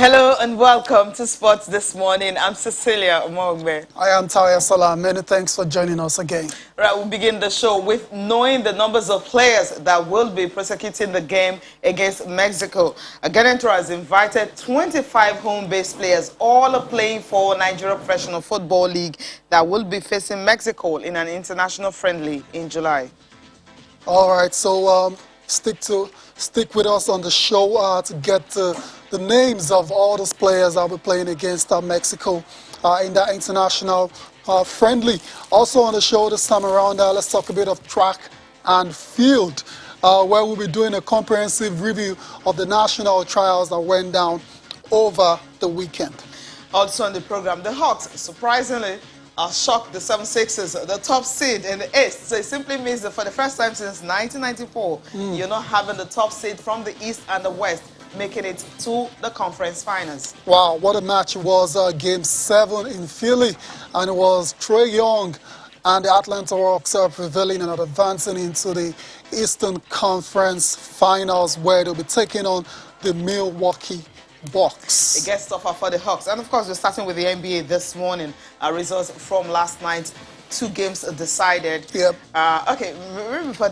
Hello and welcome to Sports This Morning. I'm Cecilia Omogbe. I am Talia Salam. Many thanks for joining us again. Right, we'll begin the show with knowing the numbers of players that will be prosecuting the game against Mexico. Agenentro has invited 25 home-based players, all are playing for Nigeria Professional Football League, that will be facing Mexico in an international friendly in July. All right, so stick with us on the show to get the names of all those players that will be playing against Mexico in that international friendly. Also on the show this time around, let's talk a bit of track and field, where we'll be doing a comprehensive review of the national trials that went down over the weekend. Also on the program, the Hawks, surprisingly, shocked the 76ers, the top seed in the East. So it simply means that for the first time since 1994, you're not having the top seed from the East and the West making it to the conference finals. Wow, what a match it was. Game 7 in Philly, and it was Trae Young and the Atlanta Hawks prevailing and advancing into the Eastern Conference Finals, where they'll be taking on the Milwaukee Bucks. It gets tougher for the Hawks. And of course, we're starting with the NBA this morning. Results from last night. 2 games decided. Yep. Okay,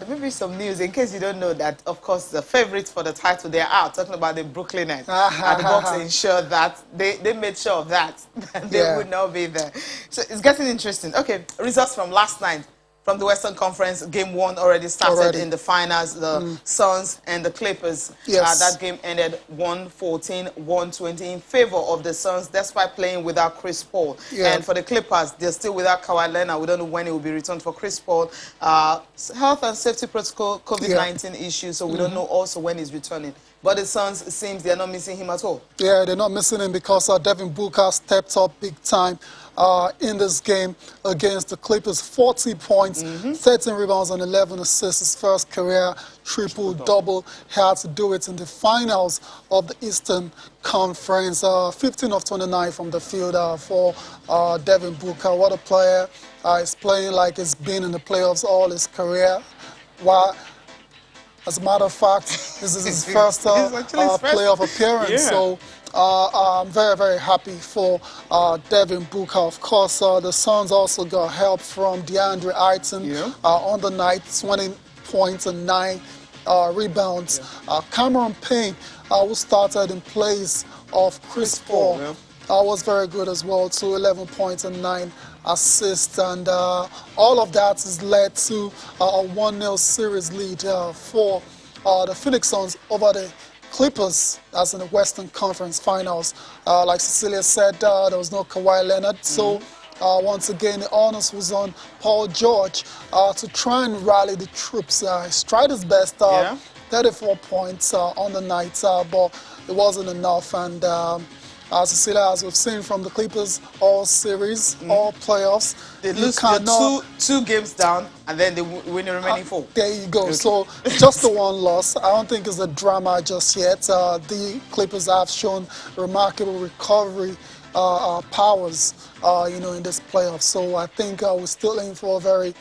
maybe some news in case you don't know that, of course, the favorites for the title, they're out. Talking about the Brooklyn Nets. And the Bucks ensured that, they made sure of that, they would not be there. So it's getting interesting. Okay, results from last night. From the Western Conference, Game 1 already started in the finals. The Suns and the Clippers. Yes. That game ended 114-120 in favor of the Suns, despite playing without Chris Paul. Yeah. And for the Clippers, they're still without Kawhi Leonard. We don't know when he will be returned for Chris Paul. Health and safety protocol, COVID-19 issues, so we don't know also when he's returning. But the Suns, it seems they're not missing him at all. Yeah, they're not missing him because Devin Booker stepped up big time in this game against the Clippers. 40 points, 13 rebounds and 11 assists. His first career triple-double. Had to do it in the finals of the Eastern Conference. 15 of 29 from the field for Devin Booker. What a player. He's playing like he's been in the playoffs all his career. As a matter of fact, this is his first playoff appearance. Yeah. So I'm very, very happy for Devin Booker. Of course, the Suns also got help from DeAndre Ayton on the night, 20 points and 9 rebounds. Cameron Payne, who started in place of Chris Paul, was very good as well, too, 11 points and 9 assists, and all of that has led to a 1-0 series lead for the Phoenix Suns over the Clippers, as in the Western Conference Finals. Like Cecilia said, there was no Kawhi Leonard, so once again the onus was on Paul George to try and rally the troops. He tried his best, 34 points on the night, but it wasn't enough, and Cecilia, as we've seen from the Clippers, all series, all playoffs, they lose two games down, and then they win the remaining 4. There you go. Okay. So just the 1 loss. I don't think it's a drama just yet. The Clippers have shown remarkable recovery powers, in this playoff. So I think we're still in for a very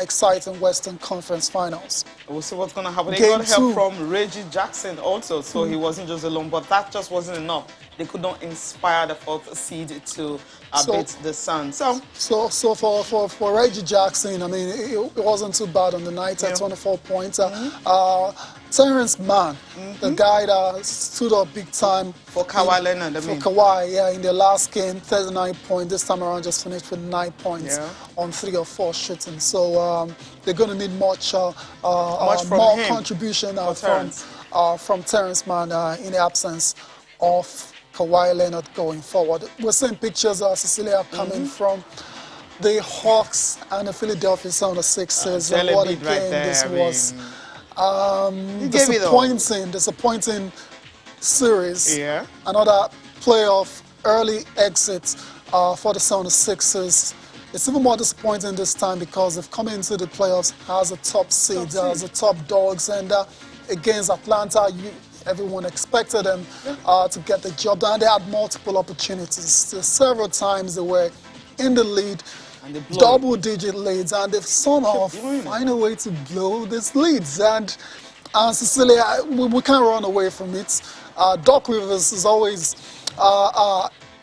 exciting Western Conference Finals. We'll see what's going to happen. They got help from Reggie Jackson also, so he wasn't just alone, but that just wasn't enough. They could not inspire the 4th seed to beat the Suns. So for Reggie Jackson, I mean, it wasn't too bad on the night at 24 points. Terrence Mann, the guy that stood up big time for Kawhi Leonard. Kawhi, in the last game, 39 points. This time around, just finished with 9 points on 3 or 4 shooting. So they're going to need more contribution from Terrence Mann in the absence of Kawhi Leonard going forward. We're seeing pictures, Cecilia, coming from the Hawks and the Philadelphia 76ers. What a game this was. Disappointing series. Another playoff early exit for the 76ers. It's even more disappointing this time because they've come into the playoffs as a top seed, as a top dogs, and against Atlanta, everyone expected them to get the job done. They had multiple opportunities. Several times they were in the lead, double-digit leads, and they've somehow find a way to blow these leads. And Cecilia, we can't run away from it. Doc Rivers is always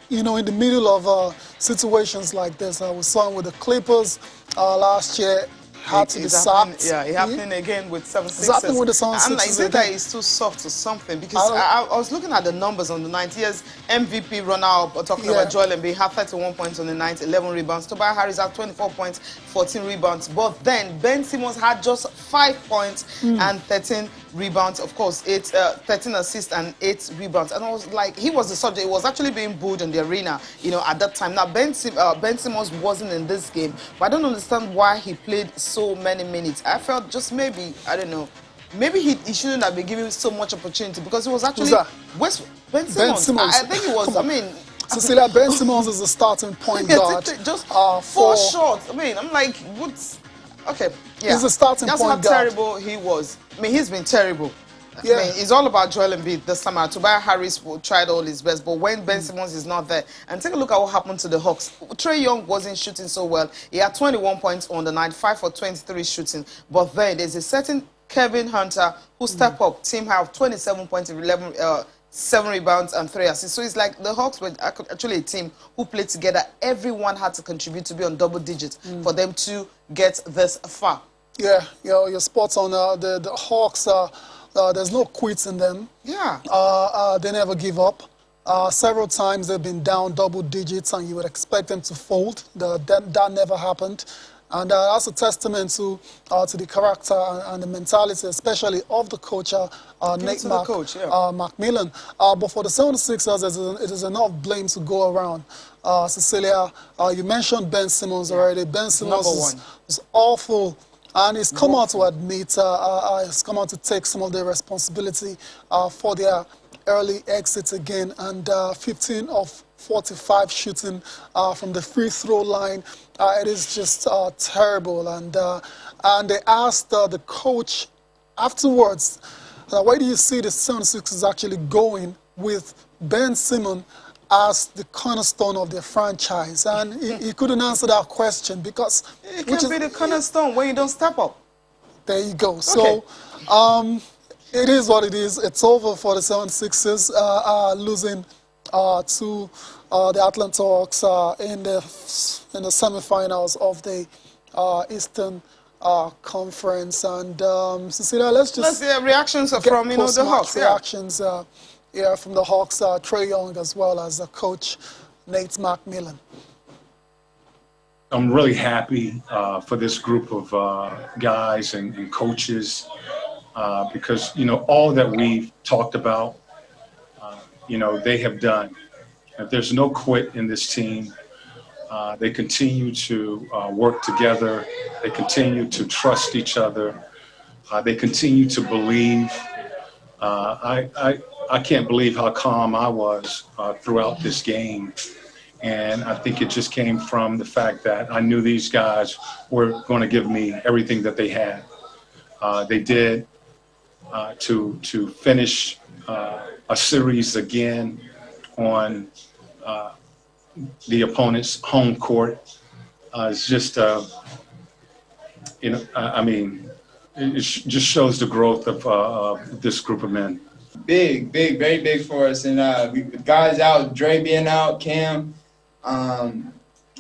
you know, in the middle of situations like this. We saw him with the Clippers last year. Had to be sacked. Yeah, it's happening again with 76ers. It's happening with the 76ers. I'm like, is it that he's too soft or something? Because I was looking at the numbers on the night. Yes, MVP runner-up, talking about Joel Embiid, had 31 points on the night, 11 rebounds. Tobias Harris had 24 points, 14 rebounds. But then Ben Simmons had just 5 points and 13 rebounds. Of course, 13 assists and 8 rebounds. And I was like, he was the subject. It was actually being booed in the arena, you know, at that time. Now, Ben Simmons wasn't in this game, but I don't understand why he played so many minutes. I felt just maybe, I don't know, maybe he shouldn't have been given so much opportunity because he was actually Ben Simmons. I think he was. I mean, Cecilia, Ben Simmons is the starting point guard. Just 4 shots. I mean, I'm like, what's okay? Yeah, he's a starting point guard. That's how terrible he was. I mean, he's been terrible. Yeah. I mean, it's all about Joel Embiid this summer. Tobias Harris tried all his best, but when Ben Simmons is not there, and take a look at what happened to the Hawks. Trae Young wasn't shooting so well. He had 21 points on the night, 5 for 23 shooting. But then there's a certain Kevin Hunter who stepped up. Team have 27 points, 7 rebounds and 3 assists. So it's like the Hawks were actually a team who played together. Everyone had to contribute to be on double digits for them to get this far. Yeah, your spots on the Hawks. There's no quits in them. Yeah. They never give up. Several times they've been down double digits, and you would expect them to fold. That never happened. And that's a testament to the character and the mentality, especially of the coach, Nate McMillan. But for the 76ers, it is enough blame to go around. Cecilia, you mentioned Ben Simmons already. Ben Simmons is awful. And he's come out to admit, he's come out to take some of the responsibility for their early exits again. And 15 of 45 shooting from the free throw line. It is just terrible. And they asked the coach afterwards, why do you see the 76ers actually going with Ben Simmons as the cornerstone of their franchise? And he couldn't answer that question because it can't be the cornerstone when you don't step up. There you go. So it is what it is. It's over for the 76ers, losing to the Atlanta Hawks in the semifinals of the Eastern Conference. And Cecilia, let's see reactions from the Hawks. Reactions. From the Hawks, Trae Young, as well as Coach Nate McMillan. I'm really happy for this group of guys and coaches because, you know, all that we've talked about, you know, they have done. There's no quit in this team. They continue to work together. They continue to trust each other. They continue to believe. I can't believe how calm I was throughout this game. And I think it just came from the fact that I knew these guys were going to give me everything that they had. They did to finish a series again on the opponent's home court. It's just, you know, I mean, it just shows the growth of this group of men. Big, very big for us. And the guys out, Dre being out, Cam, I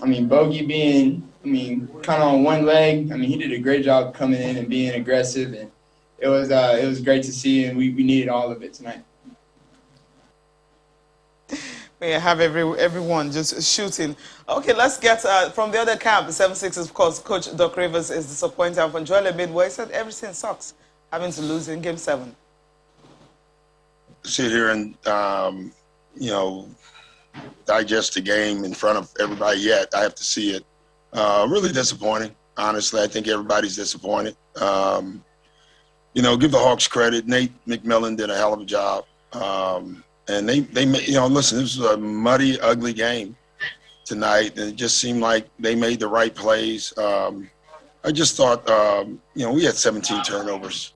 mean, Bogey being, kind of on one leg. I mean, he did a great job coming in and being aggressive. And it was great to see, and we needed all of it tonight. We have everyone just shooting. Okay, let's get from the other camp, the 76ers, of course. Coach Doc Rivers is disappointed from Joel Embiid, where he said everything sucks, having to lose in Game 7. Sit here and, you know, digest the game in front of everybody yet. I have to see it. Really disappointing, honestly. I think everybody's disappointed. You know, give the Hawks credit. Nate McMillan did a hell of a job. And they you know, listen, this was a muddy, ugly game tonight, and it just seemed like they made the right plays. I just thought, you know, we had 17 turnovers.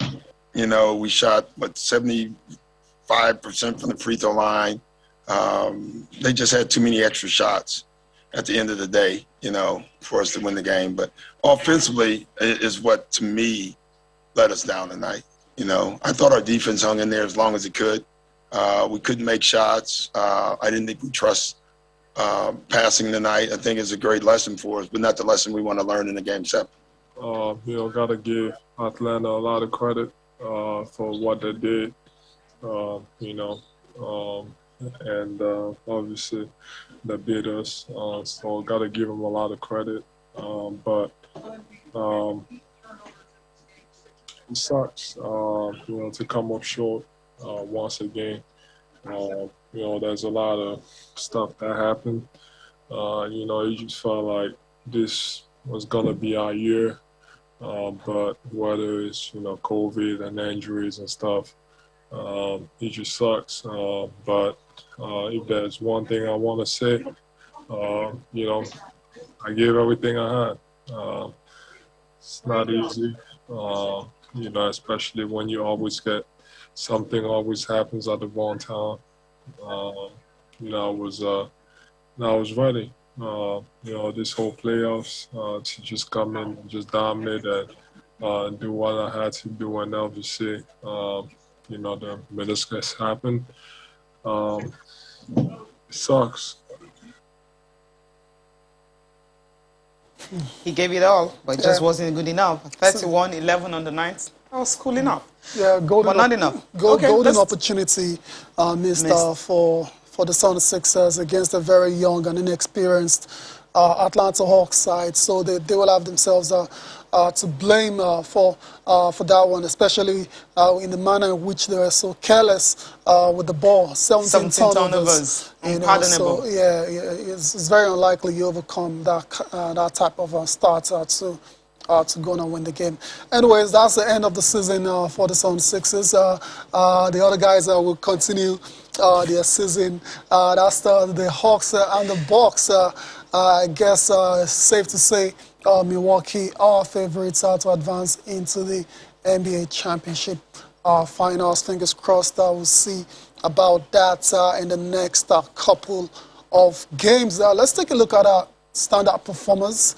You know, we shot, 75% from the free throw line. They just had too many extra shots at the end of the day, you know, for us to win the game. But offensively is what, to me, let us down tonight. You know, I thought our defense hung in there as long as it could. We couldn't make shots. I didn't think we trust passing tonight. I think it's a great lesson for us, but not the lesson we want to learn in the game 7. Gotta give Atlanta a lot of credit for what they did. And obviously they beat us. So gotta give them a lot of credit. But it sucks, to come up short once again. There's a lot of stuff that happened. It just felt like this was gonna be our year. But whether it's, COVID and injuries and stuff, it just sucks. But if there's one thing I want to say, I gave everything I had. It's not easy, especially when you always get something always happens at the wrong time. I was ready. This whole playoffs to just come in and just dominate and do what I had to do, and obviously, the meniscus happened. It sucks. He gave it all, but it just wasn't good enough. 31-11 on the ninth. That was cool enough. Yeah, but not enough. Golden opportunity missed. For the 76ers against a very young and inexperienced Atlanta Hawks side. So they will have themselves to blame for that one, especially in the manner in which they were so careless with the ball. 17 turnovers. Unpardonable. So, it's very unlikely you overcome that type of start to go and win the game. Anyways, that's the end of the season for the 76ers. The other guys will continue their season. That's the Hawks and the Bucks. I guess it's safe to say Milwaukee are favorites to advance into the NBA championship finals. Fingers crossed we'll see about that in the next couple of games. Let's take a look at our standout performers.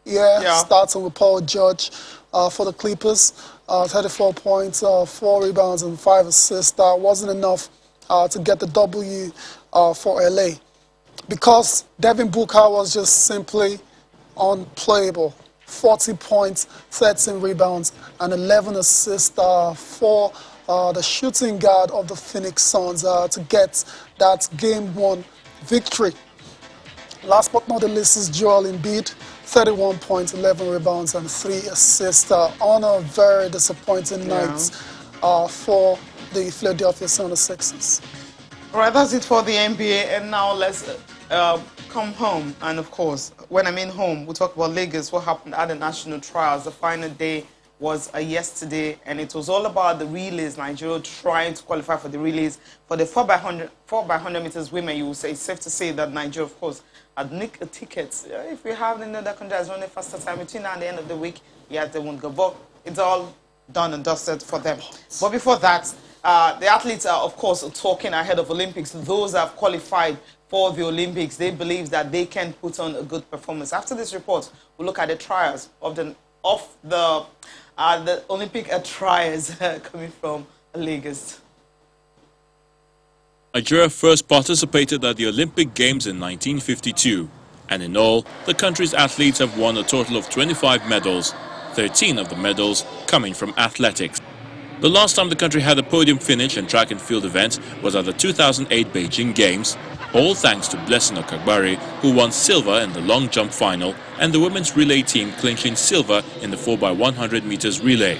Starting with Paul George for the Clippers. 34 points, 4 rebounds, and 5 assists. Wasn't enough to get the W for LA because Devin Booker was just simply unplayable. 40 points, 13 rebounds, and 11 assists for the shooting guard of the Phoenix Suns to get that game-1 victory. Last but not the least is Joel Embiid. 31 points, 11 rebounds, and 3 assists on a very disappointing night for the Philadelphia 76ers. All right, that's it for the NBA. And now let's come home. And, of course, when I mean home, we'll talk about Lagos, what happened at the national trials. The final day was yesterday, and it was all about the relays. Nigeria trying to qualify for the relays. For the 4x100 meters women, you will say it's safe to say that Nigeria, of course, had nicked a ticket. If we have another country that's running faster time between now and the end of the week, they won't go. But it's all done and dusted for them. But before that, the athletes are, of course, talking ahead of Olympics. Those that have qualified for the Olympics, they believe that they can put on a good performance. After this report, we'll look at the trials of the Olympic trials coming from Lagos. Nigeria first participated at the Olympic Games in 1952, and in all, the country's athletes have won a total of 25 medals, 13 of the medals coming from athletics. The last time the country had a podium finish in track and field events was at the 2008 Beijing Games, all thanks to Blessing Okagbare, who won silver in the long jump final, and the women's relay team clinching silver in the 4x100 meters relay.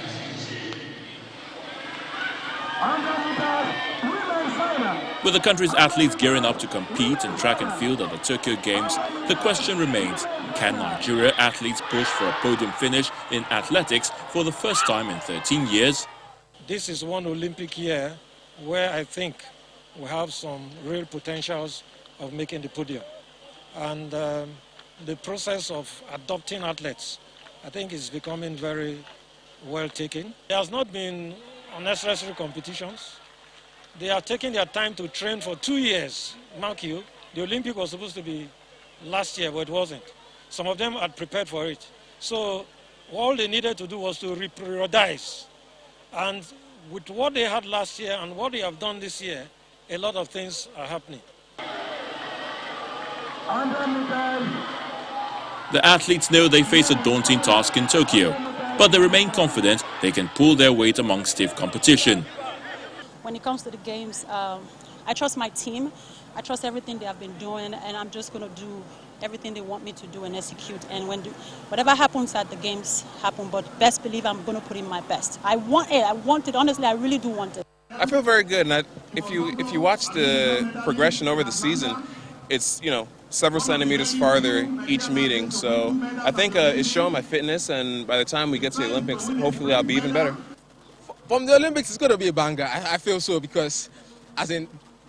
With the country's athletes gearing up to compete in track and field at the Tokyo Games, the question remains, can Nigeria athletes push for a podium finish in athletics for the first time in 13 years? This is one Olympic year where I think we have some real potentials of making the podium. And the process of adopting athletes, I think, is becoming very well taken. There has not been unnecessary competitions. They are taking their time to train for 2 years. Mark you, the Olympic was supposed to be last year, but it wasn't. Some of them had prepared for it. So all they needed to do was to re-periodize. And with what they had last year and what they have done this year, a lot of things are happening. The athletes know they face a daunting task in Tokyo, but they remain confident they can pull their weight among stiff competition. When it comes to the games, I trust my team. I trust everything they have been doing, and I'm just going to do everything they want me to do and execute. And whatever happens at the games, happen. But best believe I'm going to put in my best. I want it. I want it. Honestly, I really do want it. I feel very good, and if you watch the progression over the season, it's several centimeters farther each meeting. So I think it's showing my fitness, and by the time we get to the Olympics, hopefully I'll be even better. From the Olympics, it's going to be a banger. I feel so, because as in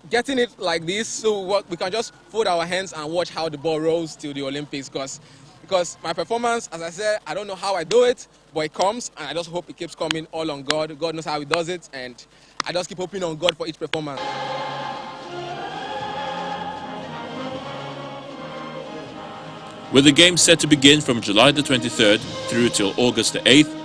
getting it like this, so we can just fold our hands and watch how the ball rolls till the Olympics. Because my performance, as I said, I don't know how I do it, but it comes, and I just hope it keeps coming all on God. God knows how he does it, and I just keep hoping on God for each performance. With the games set to begin from July the 23rd through till August the 8th,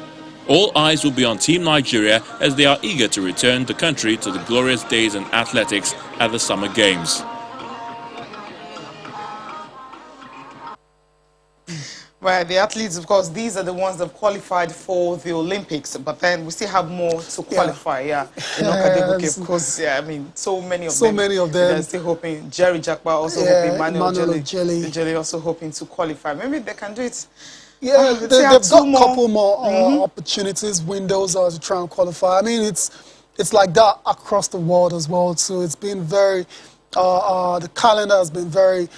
all eyes will be on Team Nigeria as they are eager to return the country to the glorious days in athletics at the Summer Games. Right, the athletes, of course, these are the ones that have qualified for the Olympics, but then we still have more to qualify, of course, I mean, so many of them. They're still hoping. Jerry Jakpa also hoping, Manuel Jelly also hoping to qualify. Maybe they can do it. Yeah, they've got a couple more opportunities, windows to try and qualify. I mean, it's like that across the world as well, too. It's been very... the calendar has been very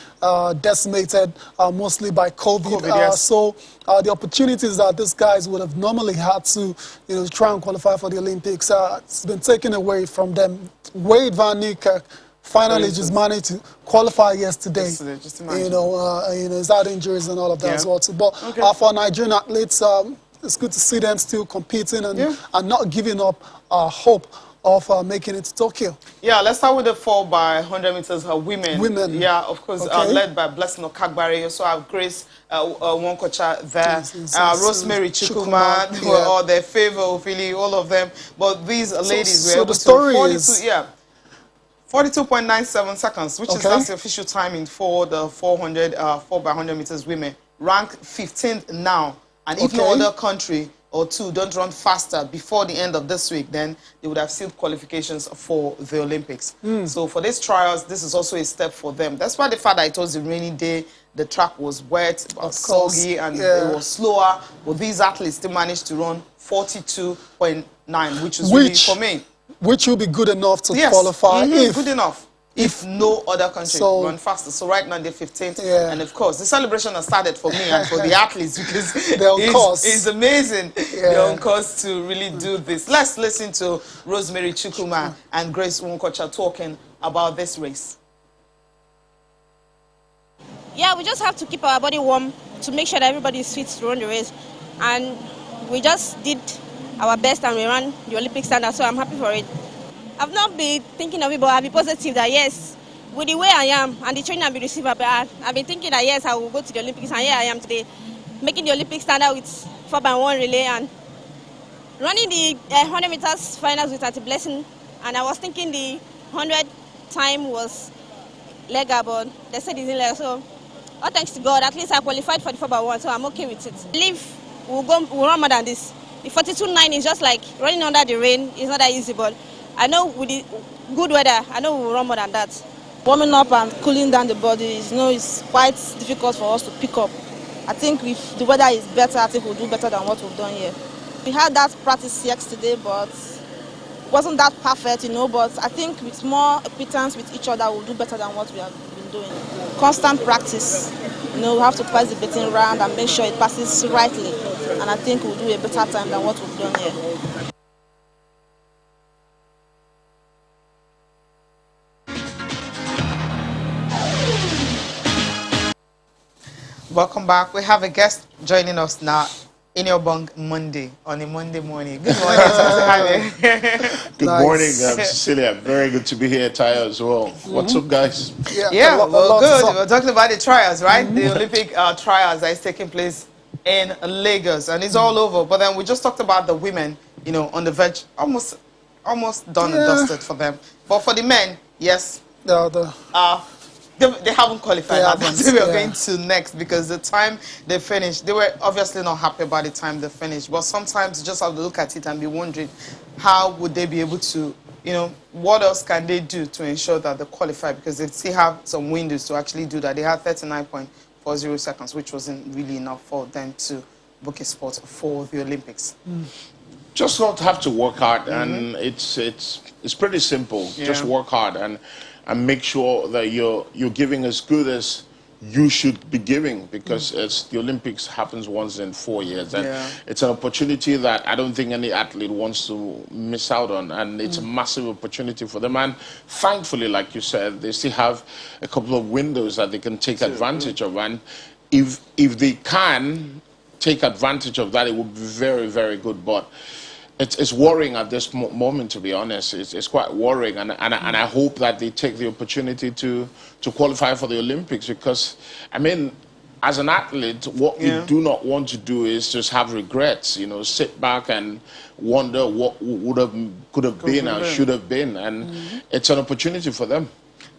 decimated, mostly by COVID. Yes. So the opportunities that these guys would have normally had to, try and qualify for the Olympics, it's been taken away from them. Wade Van Niekerk finally just managed to qualify yesterday. Just imagine. He's had injuries and all of that as well too. But for Nigerian athletes, it's good to see them still competing and not giving up hope of making it to Tokyo. Yeah, let's start with the 4x100 meters women. Women. Yeah, of course, led by Blessing Okagbare. You also have Grace Wonkocha there, Rosemary Chukwuma, who were all their favor, all of them. But these ladies were able to 42.97 seconds, which is that's the official timing for the 4x100 meters women. Rank 15th now, and if no other country or two don't run faster before the end of this week, then they would have sealed qualifications for the Olympics. So for these trials, this is also a step for them. That's why the fact that it was a rainy day, the track was wet, soggy, and it was slower. But these athletes still managed to run 42.9, which is really for me. Which will be good enough to qualify. Good enough. If no other country run faster. So right now they're 15th. And of course, the celebration has started for me and for the athletes because it's amazing. They're on course to really do this. Let's listen to Rosemary Chukwuma and Grace Wonkocha talking about this race. Yeah, we just have to keep our body warm to make sure that everybody is fit to run the race. And we just did our best and we ran the Olympic standard, so I'm happy for it. I've not been thinking of it, but I'll be positive that yes, with the way I am and the training I've been receiving, I've been thinking that yes, I will go to the Olympics, and here I am today, making the Olympic standard with 4x1 relay and running the 100 meters finals with Auntie Blessing. And I was thinking the 100 time was legal, but they said it's illegal. So, all thanks to God, at least I qualified for the 4x1, so I'm okay with it. I believe we'll run more than this. The 42.9 is just like running under the rain. It's not that easy, but I know with the good weather, I know we'll run more than that. Warming up and cooling down the body, it's quite difficult for us to pick up. I think if the weather is better, I think we'll do better than what we've done here. We had that practice yesterday, but it wasn't that perfect, but I think with more acquaintance with each other, we'll do better than what we have been doing. Constant practice. We have to pass the betting round and make sure it passes rightly. And I think we'll do a better time than what we've done here. Welcome back. We have a guest joining us now in your bunk Monday, on a Monday morning. Good morning. Good morning, Cecilia. Very good to be here, Taya, as well. What's up, guys? Yeah, well, good. We're talking about the trials, right? The Olympic trials that is taking place in Lagos, and it's all over. But then we just talked about the women, on the verge, almost almost done and dusted for them. But for the men, yes. They haven't qualified. That's what we are going to next, because the time they finished, they were obviously not happy about the time they finished. But sometimes you just have to look at it and be wondering, how would they be able to, you know, what else can they do to ensure that they qualify? Because they still have some windows to actually do that. They had 39.40 seconds, which wasn't really enough for them to book a spot for the Olympics. Just not have to work hard, and it's pretty simple. Just work hard and make sure that you're giving as good as you should be giving, because it's the Olympics happens once in 4 years, and it's an opportunity that I don't think any athlete wants to miss out on, and it's a massive opportunity for them. And thankfully, like you said, they still have a couple of windows that they can take advantage of, and if they can take advantage of that, it would be very, very good. But it's worrying at this moment, to be honest. It's quite worrying, and I hope that they take the opportunity to qualify for the Olympics, because, I mean, as an athlete, what you do not want to do is just have regrets, you know, sit back and wonder what could have been and should have been, and it's an opportunity for them.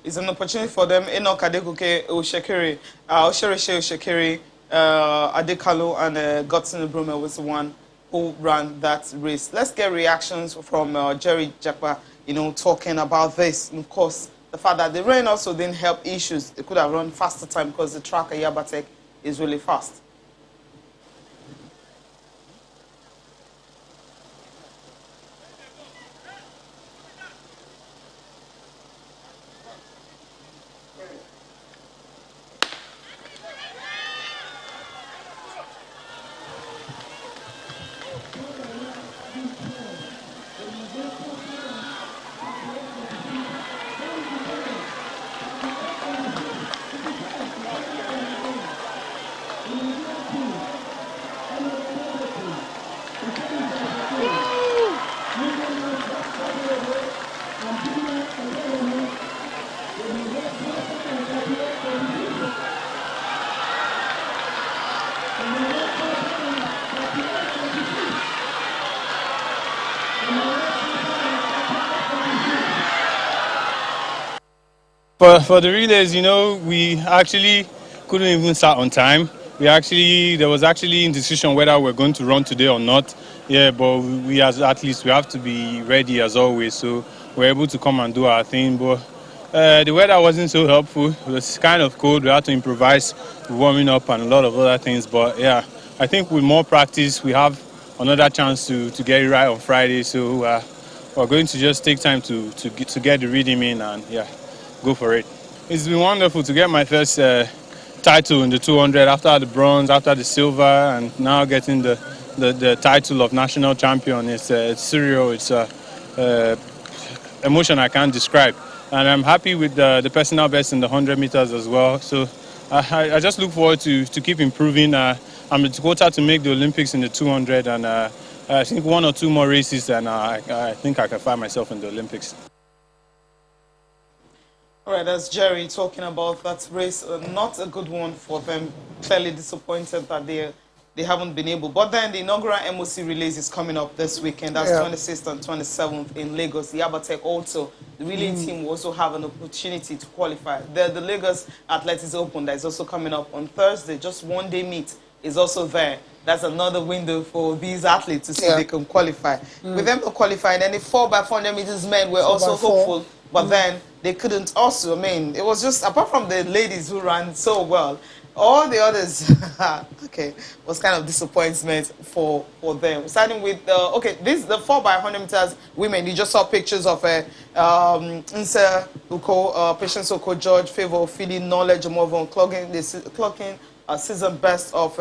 It's an opportunity for them. Enoch Adegoke Oshekiri, Oshereshe Oshekiri, Adekalo, and Godson Brumer was the one who ran that race. Let's get reactions from Jerry Jakpa, you know, talking about this. And of course, the fact that the rain also didn't help issues. They could have run faster time because the track at Yabatek is really fast. For the relays, you know, we actually couldn't even start on time. There was actually indecision whether we're going to run today or not. Yeah, but we as athletes, we have to be ready as always. So we're able to come and do our thing. But the weather wasn't so helpful. It was kind of cold. We had to improvise, warming up, and a lot of other things. But yeah, I think with more practice, we have another chance to get it right on Friday. So we're going to just take time to get the rhythm in and go for it. It's been wonderful to get my first title in the 200 after the bronze, after the silver, and now getting the title of national champion. It's surreal. It's emotion I can't describe. And I'm happy with the personal best in the 100 meters as well. So I just look forward to keep improving. I'm a quota to make the Olympics in the 200, and I think one or two more races, and I think I can find myself in the Olympics. All right, that's Jerry talking about that race. Not a good one for them. Clearly disappointed that they haven't been able. But then the inaugural MOC release is coming up this weekend. That's 26th and 27th in Lagos. The Yabatek also, the relay team will also have an opportunity to qualify. The Lagos Athletics Open that is also coming up on Thursday. Just one day meet is also there. That's another window for these athletes to see if they can qualify. With them not qualifying, then the 4x400 meters men were also hopeful. But then they couldn't also. I mean, it was just, apart from the ladies who ran so well, all the others, was kind of disappointment for them. Starting with, the 4x100 meters women, you just saw pictures of Nse Uko, Patience Oko, George, Favor, Philly, Knowledge, Movo, clocking a season best of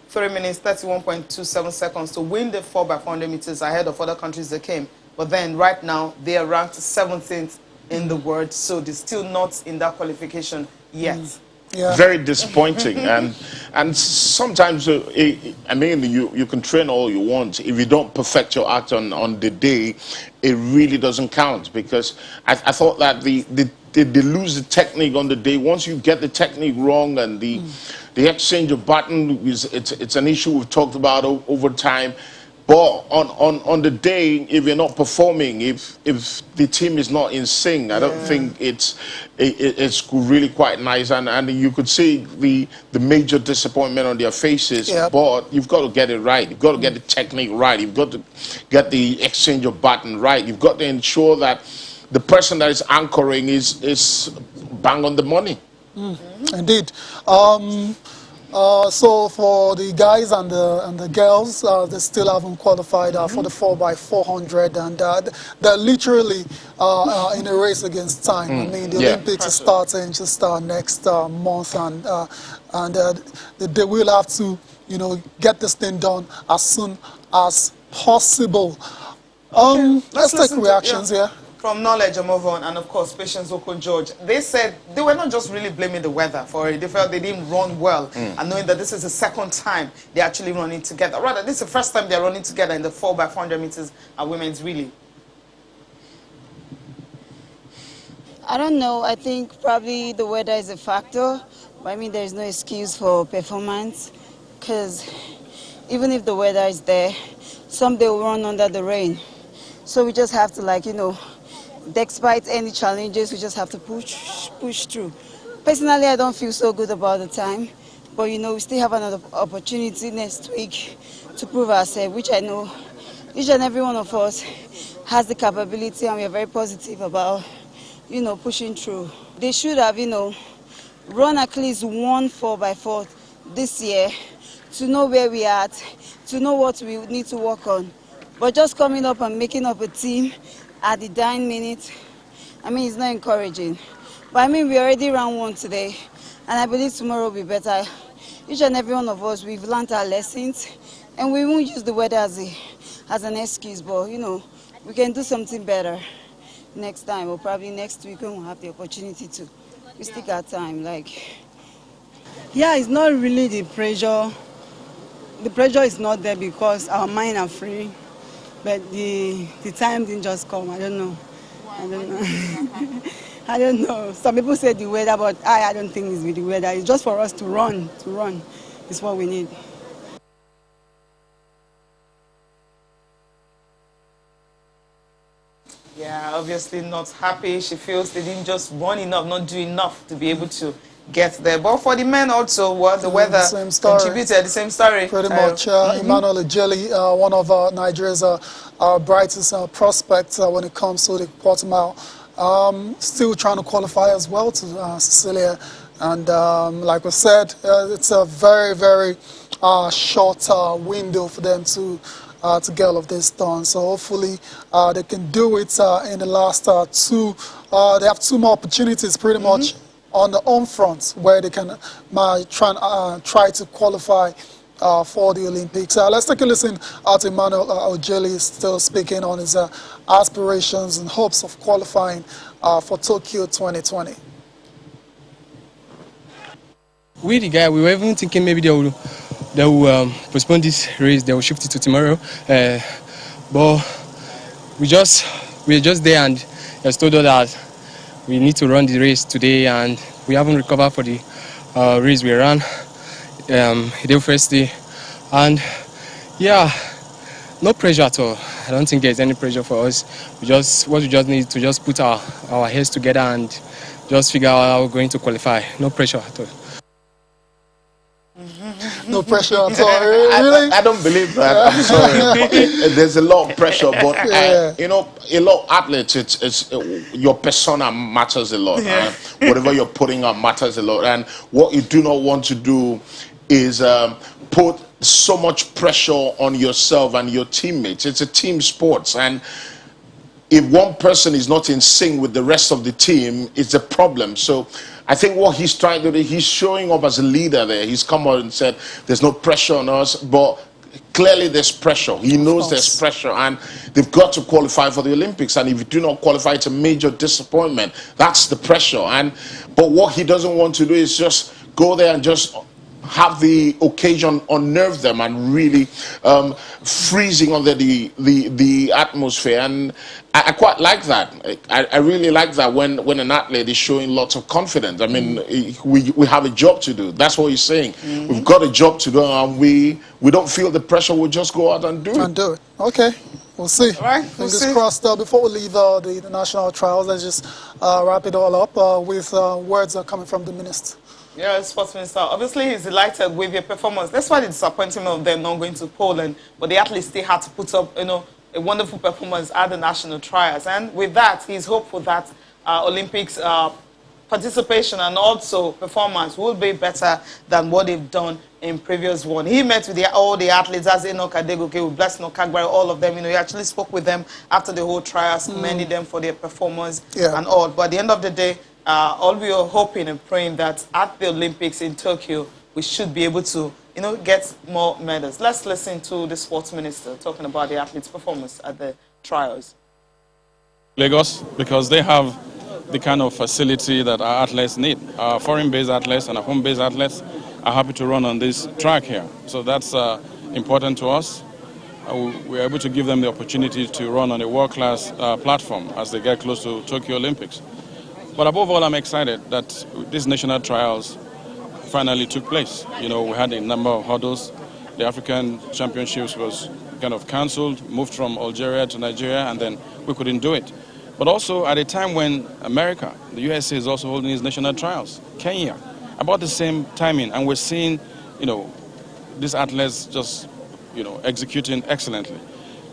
3 minutes, 31.27 seconds to win the 4x400 meters ahead of other countries that came. But then right now, they are ranked 17th in the world, so they're still not in that qualification yet. Very disappointing. and sometimes, I mean, you can train all you want. If you don't perfect your act on the day, it really doesn't count, because I thought that they lose the technique on the day. Once you get the technique wrong, and the exchange of baton, it's an issue we've talked about over time. But on the day, if you're not performing, if the team is not in sync, I don't think it's really quite nice. And you could see the major disappointment on their faces. Yep. But you've got to get it right. You've got to get the technique right. You've got to get the exchange of baton right. You've got to ensure that the person that is anchoring is bang on the money. Indeed. So for the guys and the girls, they still haven't qualified for the 4x400, and they're literally in a race against time. I mean, the Olympics is starting just next month, and they will have to, get this thing done as soon as possible. Let's take reactions here. From Knowledge and move on, and of course, Patience Okon George. They said they were not just really blaming the weather for it. They felt they didn't run well, and knowing that this is the second time they're actually running together. Rather, this is the first time they're running together in the 4x400 meters at women's relay. I don't know. I think probably the weather is a factor. But I mean, there's no excuse for performance, because even if the weather is there, someday we'll run under the rain. So we just have to, despite any challenges, we just have to push through. Personally, I don't feel so good about the time, but we still have another opportunity next week to prove ourselves, which I know each and every one of us has the capability, and we are very positive about, pushing through. They should have, run at least one 4x4 this year to know where we are at, to know what we need to work on. But just coming up and making up a team at the dying minute, I mean, it's not encouraging. But I mean, we already ran one today, and I believe tomorrow will be better. Each and every one of us, we've learned our lessons, and we won't use the weather as an excuse, but, we can do something better next time, or probably next week when we'll have the opportunity to. We still got time, Yeah, it's not really the pressure. The pressure is not there because our minds are free. But the time didn't just come. I don't know. I don't know. Some people say the weather, but I don't think it's with the weather. It's just for us to run. It's what we need. Yeah, obviously not happy. She feels they didn't just run enough, not do enough to be able to get there. But for the men also, the weather contributed, the same story. Pretty much. Emmanuel Ejeli, one of Nigeria's brightest prospects when it comes to the quarter mile, still trying to qualify as well to Cecilia. And like we said, it's a very, very short window for them to get all of this done. So hopefully they can do it in the last two. They have two more opportunities pretty much on the home front where they can try to qualify for the Olympics. Let's take a listen to Emmanuel Ojeli still speaking on his aspirations and hopes of qualifying for Tokyo 2020. We were even thinking maybe they will postpone this race, they will shift it to tomorrow. But we're just there, and they told us that we need to run the race today, and we haven't recovered for the race we ran the first day. And yeah, no pressure at all. I don't think there's any pressure for us. We just need to just put our heads together and just figure out how we're going to qualify. No pressure at all. No pressure at all. Really? I don't believe that. I'm sorry. There's a lot of pressure, but a lot of athletes, it's your persona matters a lot. Whatever you're putting up matters a lot. And what you do not want to do is put so much pressure on yourself and your teammates. It's a team sport, and if one person is not in sync with the rest of the team, it's a problem. So I think what he's trying to do, he's showing up as a leader there. He's come out and said, there's no pressure on us, but clearly there's pressure. He knows there's pressure, and they've got to qualify for the Olympics. And if you do not qualify, it's a major disappointment. That's the pressure. But what he doesn't want to do is just go there and just have the occasion unnerve them and really freezing under the atmosphere. And I quite like that. I really like that when an athlete is showing lots of confidence. I mean, we have a job to do. That's what he's saying. We've got a job to do, and we don't feel the pressure. We'll just go out and do it. Okay. We'll see. All right, Fingers crossed. Before we leave the national trials, let's just wrap it all up with words coming from the minister. Yeah, sports minister. Obviously, he's delighted with your performance. That's why the disappointment of them not going to Poland, but the athletes still had to put up, a wonderful performance at the national trials. And with that, he's hopeful that Olympics participation and also performance will be better than what they've done in previous one. He met with all the athletes, as Enoch Adegoke, with Blessing Okagbare, all of them. He actually spoke with them after the whole trials, commending them for their performance and all. But at the end of the day, all we are hoping and praying that at the Olympics in Tokyo, we should be able to, get more medals. Let's listen to the sports minister talking about the athletes' performance at the trials. Lagos, because they have the kind of facility that our athletes need. Our foreign-based athletes and our home-based athletes are happy to run on this track here. So that's important to us. We're able to give them the opportunity to run on a world-class platform as they get close to Tokyo Olympics. But above all, I'm excited that these national trials finally took place. We had a number of hurdles. The African Championships was kind of cancelled, moved from Algeria to Nigeria, and then we couldn't do it. But also at a time when America, the USA, is also holding its national trials, Kenya, about the same timing, and we're seeing, these athletes just, executing excellently.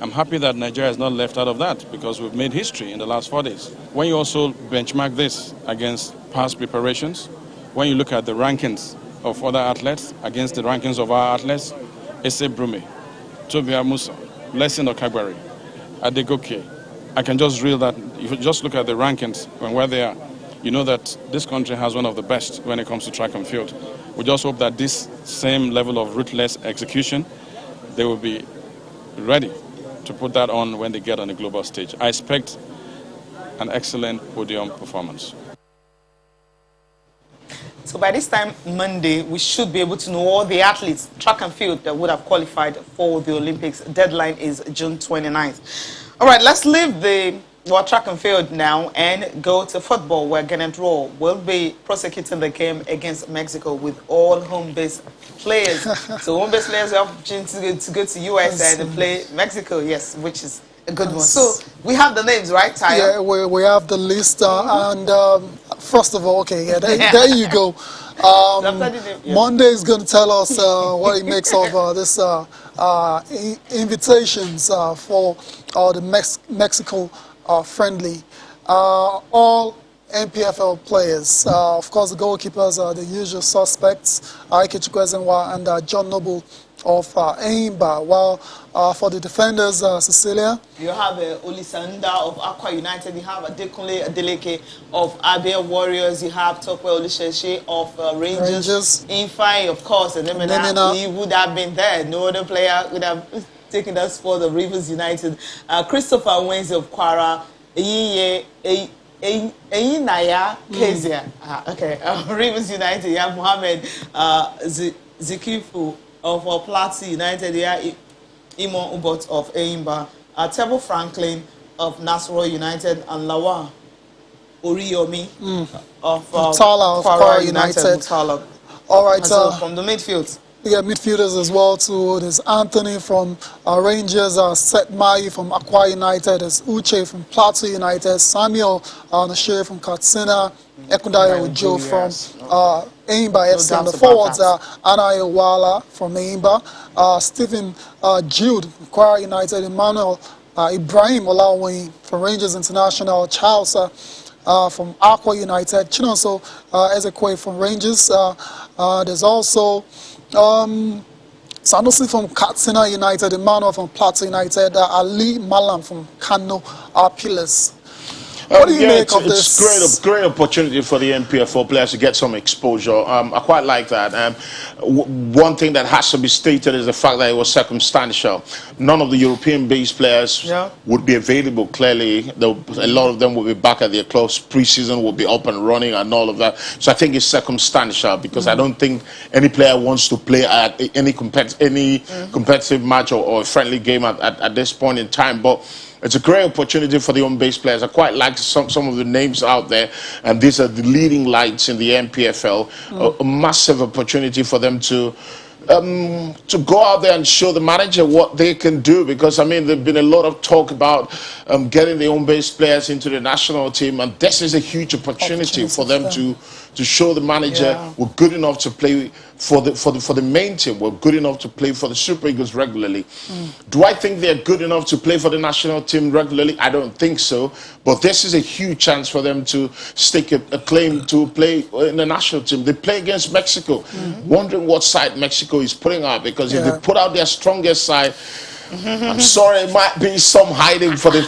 I'm happy that Nigeria is not left out of that because we've made history in the last 4 days. When you also benchmark this against past preparations, when you look at the rankings of other athletes against the rankings of our athletes, Ese Brume, Tobia Musa, Blessing Okagbare, Adegoke, I can just reel that. If you just look at the rankings and where they are, you know that this country has one of the best when it comes to track and field. We just hope that this same level of ruthless execution, they will be ready to put that on when they get on the global stage. I expect an excellent podium performance. So by this time, Monday, we should be able to know all the athletes, track and field, that would have qualified for the Olympics. Deadline is June 29th. All right, let's leave the track and field now and go to football, where Gannett Roar will be prosecuting the game against Mexico with all home-based players. So home-based players have opportunity to go to US and play Mexico, yes, which is a good one. So we have the names, right, Tayo? Yeah, we have the list. And first of all, there you go. Monday is going to tell us what he makes of this invitations for the Mexico friendly. All NPFL players, of course, the goalkeepers are the usual suspects, Ike Chukwuezenwa and John Noble of Eimba, while for the defenders, Cecilia. You have Olisanda of Aqua United, you have Adekunle Adeleke of Abia Warriors, you have Tope Olisheshe of Rangers. Infai, of course, and then he would have been there. No other player would have taken that spot of Rivers United. Christopher Wenze of Kwara, Eyinaya Kezia. Rivers United, you have Mohammed Zikifu of Plateau United, yeah, Imon Ubot of Eimba, Tebo Franklin of Nasro United, and Lawa Oriyomi of Kwara United. All right, so from the midfield. Yeah, midfielders as well too. There's Anthony from Rangers, Seth Mai from Aqua United, there's Uche from Plateau United, Samuel Nashe from Katsina, Ekundayo Ojo from Eimba FC. On the forwards are Anna Ewala from Eimba, Stephen Jude from Kwara United, Emmanuel Ibrahim Olawi from Rangers International, Charles from Aqua United, Chinonso Ezekwe from Rangers. There's also Sanusi from Katsina United, Emmanuel from Plateau United, Ali Malam from Kano Pillars. What do you make of it's this? great opportunity for the NPFL players to get some exposure. I quite like that. One thing that has to be stated is the fact that it was circumstantial. None of the European-based players would be available. Clearly, a lot of them will be back at their clubs. Pre-season will be up and running and all of that. So I think it's circumstantial because I don't think any player wants to play at any competitive match or a friendly game at this point in time. But it's a great opportunity for the home-based players. I quite like some of the names out there, and these are the leading lights in the NPFL. A massive opportunity for them to go out there and show the manager what they can do, because I mean there's been a lot of talk about getting the home-based players into the national team, and this is a huge opportunity for them to show the manager we're good enough to play for the main team. We're good enough to play for the Super Eagles regularly. Do I think they're good enough to play for the national team regularly? I don't think so. But this is a huge chance for them to stake a claim to play in the national team. They play against Mexico. Wondering what side Mexico is putting out, because if they put out their strongest side, I'm sorry, it might be some hiding for the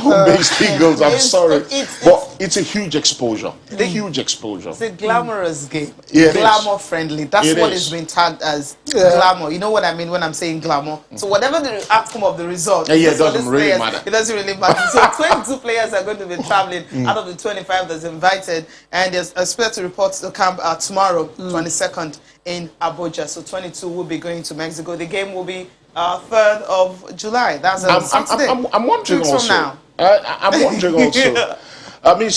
home-based Eagles. I'm sorry, but it's a huge exposure. A huge exposure. It's a glamorous game. Yeah, glamour friendly. That's what it's been tagged as. Glamour. You know what I mean when I'm saying glamour. So whatever the outcome of the result, it doesn't really matter. It doesn't really matter. So 22 players are going to be traveling out of the 25 that's invited, and there's expected to report to camp tomorrow, 22nd in Abuja. So 22 will be going to Mexico. The game will be 3rd of July. That's Saturday. I'm wondering also. From now. I'm wondering also. I mean,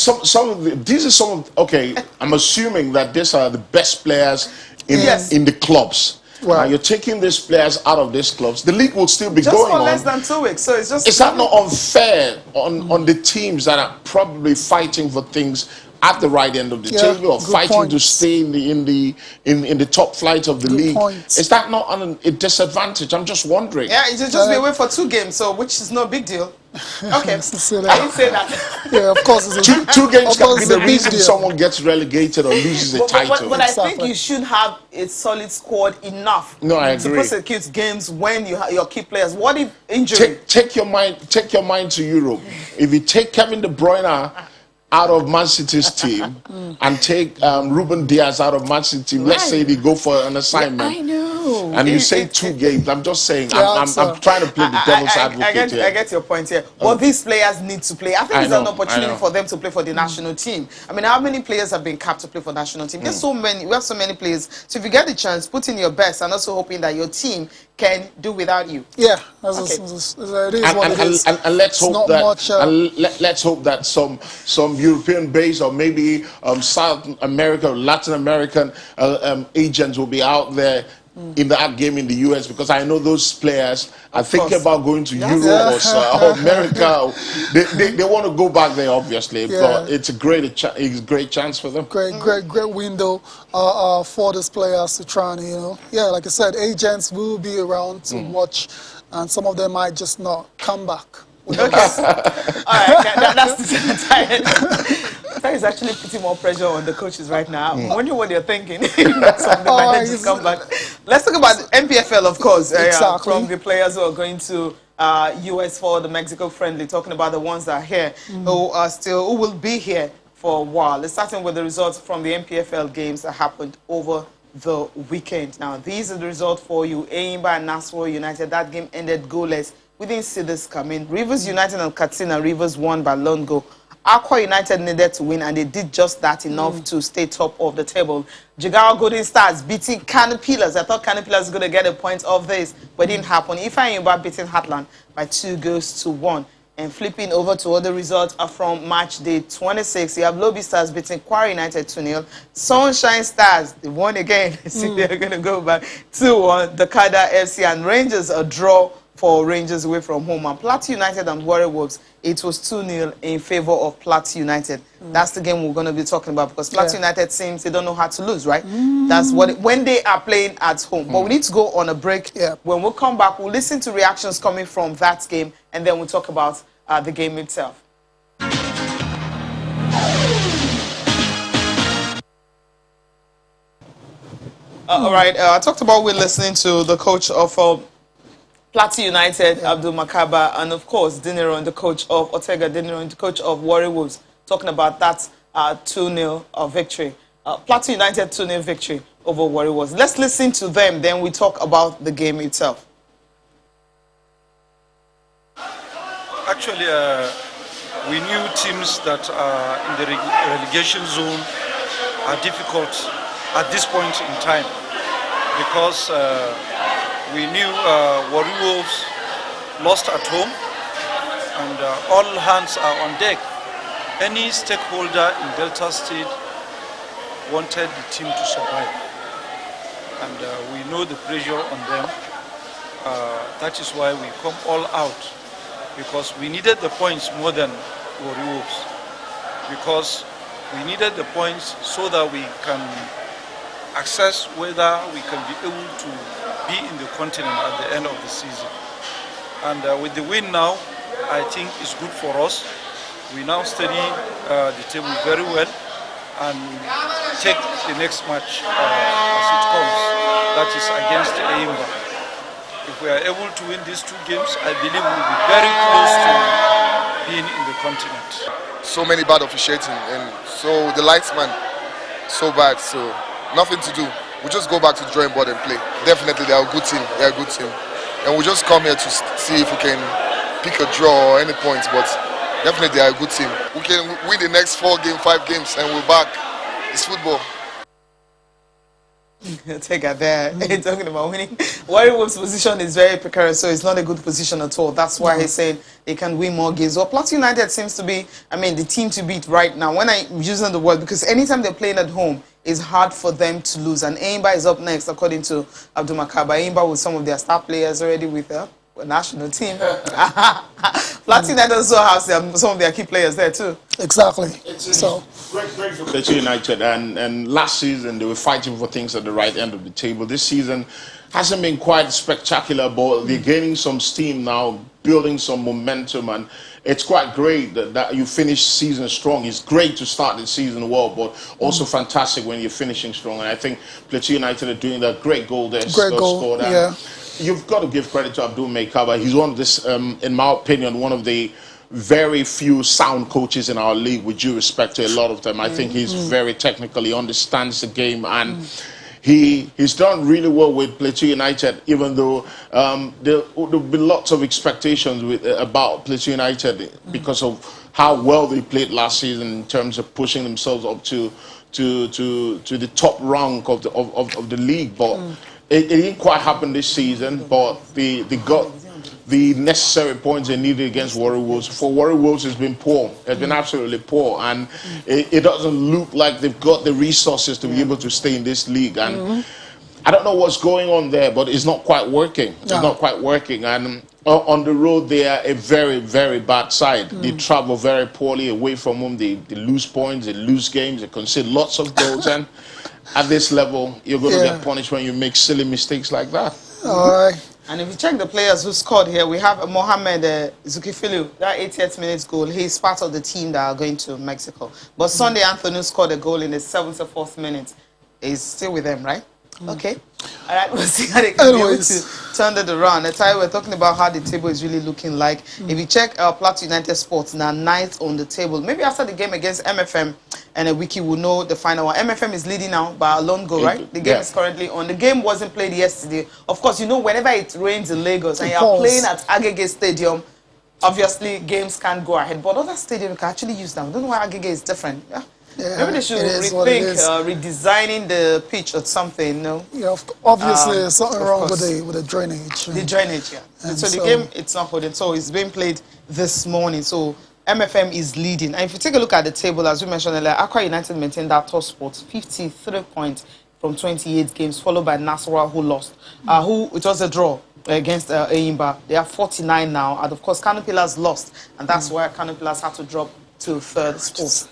these are some of. Okay, I'm assuming that these are the best players in the clubs. Now you're taking these players out of these clubs. The league will still be going on. Just for less than 2 weeks. So it's just. Is that not unfair on the teams that are probably fighting for things at the right end of the table, or fighting to stay in the top flight of the league? Is that not a disadvantage? I'm just wondering. Yeah, it should just be away for 2 games, so which is no big deal. Okay, I didn't say that. Yeah, of course. Two games can be the reason someone gets relegated or loses a title. But I think you should have a solid squad enough to prosecute games when you have your key players. What if injury? Take your mind to Europe. If you take Kevin De Bruyne out of Man City's team and take Ruben Diaz out of Man City team, let's say they go for an assignment. I know. And you say 2 games. I'm just saying, I'm trying to play the devil's advocate here. I get your point here. Well, these players need to play. I think it's an opportunity for them to play for the national team. I mean, how many players have been capped to play for the national team? There's so many. We have so many players. So if you get the chance, put in your best, and also hoping that your team can do without you. Yeah, it is what it is. And let's hope that let's hope that some European-based or maybe South America or Latin American agents will be out there in that game in the US, because I know those players are thinking about going to Europe or America. They want to go back there, obviously, but it's a great chance for them. Great window for these players to try and, like I said, agents will be around to watch, and some of them might just not come back. Okay. All right, that's the that is actually putting more pressure on the coaches right now. I'm wondering what they're thinking. Some of them might just come back. Let's talk about the NPFL, of course. Exactly. From the players who are going to US for the Mexico friendly, talking about the ones that are here, who will be here for a while. Let's start with the results from the NPFL games that happened over the weekend. Now, these are the results for you. Enyimba and Nasarawa United. That game ended goalless. We didn't see this coming. Rivers United and Katsina. Rivers won by lone goal. Aqua United needed to win, and they did just that enough to stay top of the table. Jigawa Golden Stars beating Canopilas. I thought Canopilas was going to get a point of this, but it didn't happen. Ifeanyi beating Heartland by 2-1. And flipping over to other results are from match day 26. You have Lobby Stars beating Kwara United 2-0. Sunshine Stars, they won again. See, they're going to go back 2-1. Dakada FC and Rangers a draw for Rangers away from home. And Plateau United and Warrior Wolves, it was 2-0 in favor of Plateau United. That's the game we're going to be talking about, because Plateau United seems they don't know how to lose, right? That's when they are playing at home. But we need to go on a break. When we come back, we'll listen to reactions coming from that game, and then we'll talk about the game itself. All right, I talked about we're listening to the coach of Plateau United, Abdul Makaba, and of course, Diniron, the coach of Otega Diniron, the coach of Warri Wolves, talking about that 2-0 victory. Plateau United 2-0 victory over Warri Wolves. Let's listen to them, then we talk about the game itself. Actually, we knew teams that are in the relegation zone are difficult at this point in time because we knew Warri Wolves lost at home and all hands are on deck. Any stakeholder in Delta State wanted the team to survive, and we know the pressure on them. That is why we come all out, because we needed the points more than Warri Wolves, because we needed the points so that we can assess whether we can be able to be in the continent at the end of the season. And with the win now, I think it's good for us. We now study the table very well and take the next match as it comes, that is against Eimba. If we are able to win these 2 games, I believe we'll be very close to being in the continent. So many bad officiating, and so the lightsman, so bad, so nothing to do. We just go back to the drawing board and play. Definitely they are a good team, and we just come here to see if we can pick a draw or any points, but definitely they are a good team. We can win the next 4 games, 5 games, and we're back. It's football. Take it there. Talking about winning. Warri Wolves' position is very precarious, so it's not a good position at all. That's why he's saying they can win more games. Well, Plateau United seems to be, the team to beat right now. When I'm using the word, because anytime they're playing at home, it's hard for them to lose. And Eimba is up next, according to Abdul Makaba. Eimba with some of their star players already with the national team. Plateau United also have some of their key players there too. Exactly. So great for Plateau United, and last season they were fighting for things at the right end of the table. This season hasn't been quite spectacular, but they're gaining some steam now, building some momentum, and it's quite great that you finish season strong. It's great to start the season well, but also fantastic when you're finishing strong. And I think Plateau United are doing that. Great goal there. Great goal, yeah. You've got to give credit to Abdul Makaba. He's one of this, in my opinion, one of the very few sound coaches in our league, with due respect to a lot of them. I think he's very technical. He understands the game, and he's done really well with Plateau United, even though there'll be lots of expectations about Plateau United because of how well they played last season in terms of pushing themselves up to the top rank of the league. But it didn't quite happen this season, but they got the necessary points they needed against Warri Wolves. For Warri Wolves, it's been poor. It's been absolutely poor, and it doesn't look like they've got the resources to be able to stay in this league. And I don't know what's going on there, but it's not quite working. It's not quite working. And on the road, they are a very, very bad side. They travel very poorly away from home. They lose points, they lose games, they concede lots of goals. And at this level, you're going to get punished when you make silly mistakes like that. All right. And if you check the players who scored here, we have Mohamed Zukifilu, that 80th minute goal. He's part of the team that are going to Mexico. But Sunday Anthony scored a goal in the 74th minute. He's still with them, right? Okay. All right, we'll see how they can be able to turn it around. That's why we're talking about how the table is really looking like. If you check Plateau United Sports, now 9th on the table. Maybe after the game against MFM, and a wiki will know the final one. MFM is leading now by a lone goal, right? The game is currently on. The game wasn't played yesterday. Of course, you know, whenever it rains in Lagos and you're playing at Agege Stadium, obviously games can't go ahead. But other stadiums can actually use them. I don't know why Agege is different. Maybe they should rethink redesigning the pitch or something, no? Yeah, obviously there's something wrong with the drainage. The drainage, yeah. So the game, it's not holding. So it's being played this morning. So MFM is leading. And if you take a look at the table, as we mentioned earlier, Accra United maintained that top spot, 53 points from 28 games, followed by Nasarawa, who lost. It was a draw against Eimba. They are 49 now. And of course, Kano Pillars lost. And that's why Kano Pillars had to drop to 3rd spot.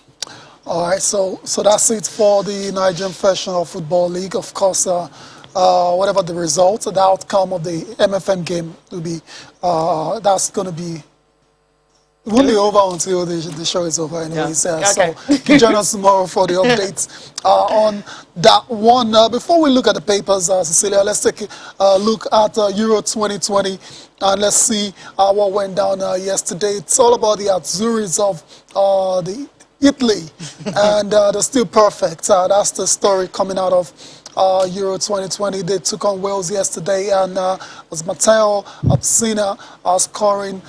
All right, so that's it for the Nigerian Professional Football League. Of course, whatever the result, the outcome of the MFM game will be, that's going to be It won't be over until the show is over anyways. Yeah. Okay. So you can join us tomorrow for the updates on that one. Before we look at the papers, Cecilia, let's take a look at Euro 2020 and let's see what went down yesterday. It's all about the Azzurris of the Italy and they're still perfect. That's the story coming out of Euro 2020. They took on Wales yesterday and was Matteo Apsina scoring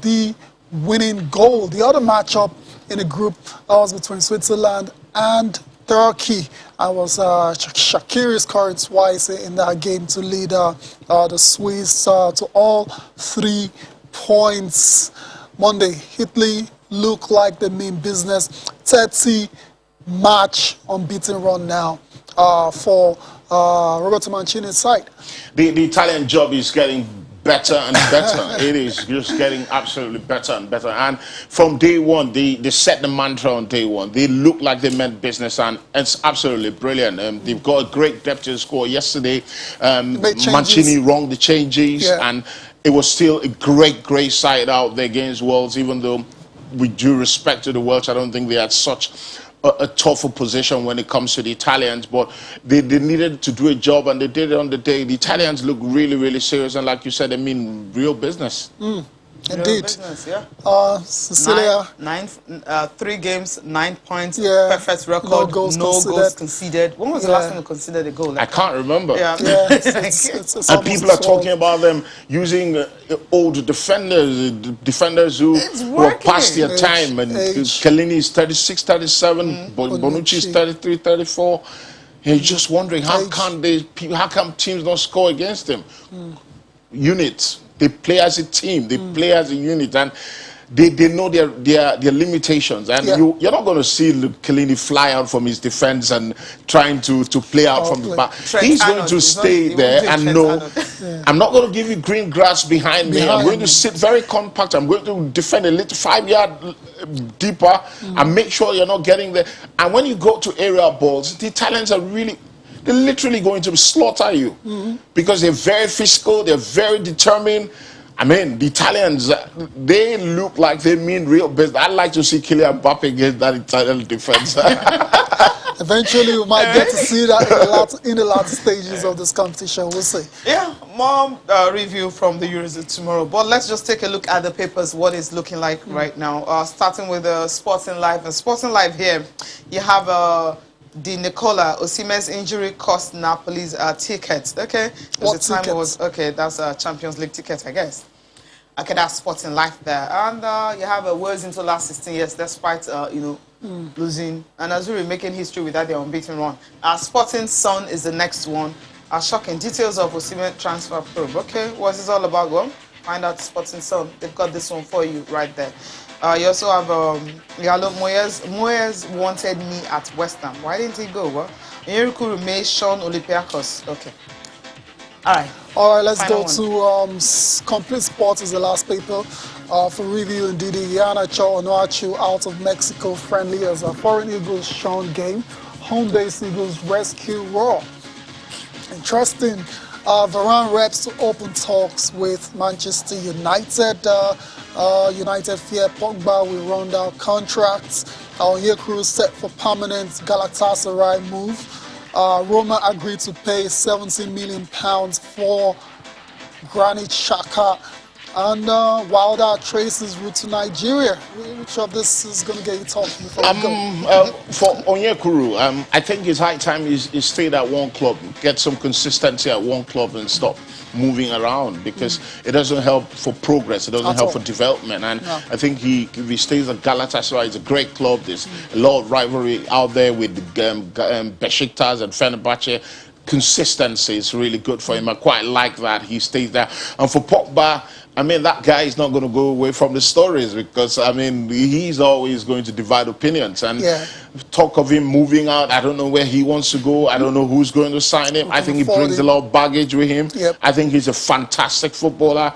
the winning goal. The other matchup in the group was between Switzerland and Turkey. I was Shaqiri scoring twice in that game to lead the Swiss to all 3 points. Monday, Italy look like they mean business. 30-match unbeaten run now for Roberto Mancini's side. The Italian job is getting better and better. It is just getting absolutely better and better. And from day one, they set the mantra on day one. They look like they meant business, and it's absolutely brilliant. They've got a great depth to score. Yesterday, Mancini wrong the changes, and it was still a great side out there against Wales, even though, with due respect to the Welsh, I don't think they had such a tougher position when it comes to the Italians, but they needed to do a job, and they did it on the day. The Italians look really serious, and like you said, they mean real business. Indeed. Business, yeah. Cecilia. 3 games, 9 points, Yeah. perfect record, No goals conceded. When was the last time you conceded a goal? I can't remember. Yeah. It's and people are talking about them using old defenders who were past their time. And Chiellini is 36, 37, Bonucci is 33, 34. And you're just wondering, how come teams don't score against them? Units. They play as a team. They play as a unit, and they know their limitations. And you're not going to see Chiellini fly out from his defense and trying to play out from the back. He's going to stay there and know, I'm not going to give you green grass behind me. I'm going to sit very compact. I'm going to defend a little 5-yard deeper and make sure you're not getting there. And when you go to aerial balls, the Italians are they're literally going to slaughter you because they're very physical, they're very determined. I mean, the Italians, they look like they mean real business. I'd like to see Kylian Mbappe against that Italian defense. Eventually, we might get to see that in the latter stages of this competition. We'll see. Yeah, more review from the Euros tomorrow. But let's just take a look at the papers, what it's looking like right now. Starting with Sporting Life. And Sporting Life here, you have... the Nicola Osimhen's injury cost Napoli's tickets. Okay, what the time tickets? was that's a Champions League ticket, I guess. Okay, that's Sporting Life there, and you have a Wales into last 16 years, despite losing, and Azzurri making history without their unbeaten run. Sporting Sun is the next one. Shocking details of Osimhen transfer probe. Okay, what's this all about? Go find out Sporting Sun. They've got this one for you right there. You also have Yalo Moyes. Moyes wanted me at West Ham. Why didn't he go? Well, Nyeriku remains Sean Olympiacos. Okay. All right, let's go to Complete Sports is the last paper for review. Indeed, Iheanacho Onuachu out of Mexico friendly as a Foreign Eagles Sean game. Home-based Eagles rescue Raw. Interesting. Varane reps to open talks with Manchester United. United fear Pogba will run down contracts. Onyekuru set for permanent Galatasaray move. Roma agreed to pay £17 million for Granit Xhaka. And Wilder traces route to Nigeria. Which of this is going to get you talking before we go? For Onyekuru, I think it's high time he stayed at one club, get some consistency at one club and stop moving around, because it doesn't help for progress, it doesn't help for development. And I think if he stays at Galatasaray, it's a great club. There's a lot of rivalry out there with Besiktas and Fenerbahce. Consistency is really good for him. I quite like that he stays there. And for Pogba, I mean, that guy is not going to go away from the stories, because, I mean, he's always going to divide opinions. And talk of him moving out, I don't know where he wants to go. I don't know who's going to sign him. I think he brings a lot of baggage with him. I think he's a fantastic footballer.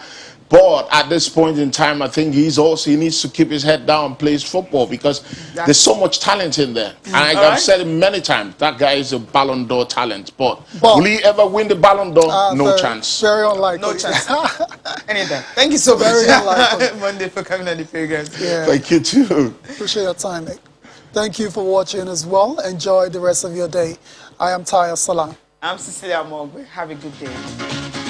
But at this point in time, I think he needs to keep his head down and play his football, because there's so much talent in there. And I've said it many times, that guy is a Ballon d'Or talent. But will he ever win the Ballon d'Or? No chance. Very unlikely. No chance. Anytime. Thank you so Very much, Monday, for coming on the program. Yeah. Thank you too. Appreciate your time, mate. Thank you for watching as well. Enjoy the rest of your day. I am Taya Salam. I'm Cecilia Mogbe. Have a good day.